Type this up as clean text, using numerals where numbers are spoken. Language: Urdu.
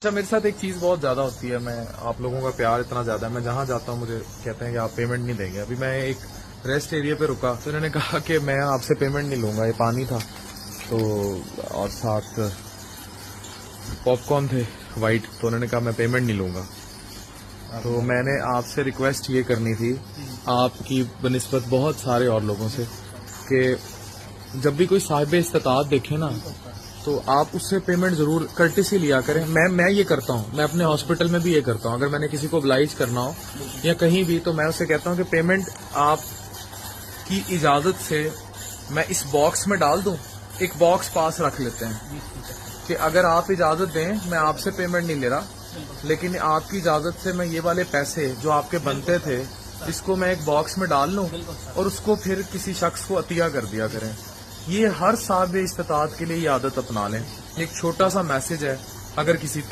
اچھا، میرے ساتھ ایک چیز بہت زیادہ ہوتی ہے، میں آپ لوگوں کا پیار اتنا زیادہ ہے، میں جہاں جاتا ہوں مجھے کہتے ہیں کہ آپ پیمنٹ نہیں دیں گے. ابھی میں ایک ریسٹ ایریا پہ رکا تو انہوں نے کہا کہ میں آپ سے پیمنٹ نہیں لوں گا. یہ پانی تھا تو اور ساتھ پاپ کارن تھے وائٹ، تو انہوں نے کہا میں پیمنٹ نہیں لوں گا. تو میں نے آپ سے ریکویسٹ یہ کرنی تھی آپ کی بنسبت بہت سارے اور لوگوں سے کہ جب بھی کوئی صاحب استطاعت دیکھے نا تو آپ اس سے پیمنٹ ضرور کرٹیسی لیا کریں. میں یہ کرتا ہوں، میں اپنے ہاسپٹل میں بھی یہ کرتا ہوں. اگر میں نے کسی کو oblige کرنا ہو یا کہیں بھی تو میں اسے کہتا ہوں کہ پیمنٹ آپ کی اجازت سے میں اس باکس میں ڈال دوں. ایک باکس پاس رکھ لیتے ہیں کہ اگر آپ اجازت دیں میں آپ سے پیمنٹ نہیں لے رہا، لیکن آپ کی اجازت سے میں یہ والے پیسے جو آپ کے بنتے تھے اس کو میں ایک باکس میں ڈال لوں اور اس کو پھر کسی شخص کو عطیہ کر دیا کریں. یہ ہر صاحب استطاعت کے لیے یہ عادت اپنا لیں. ایک چھوٹا سا میسج ہے، اگر کسی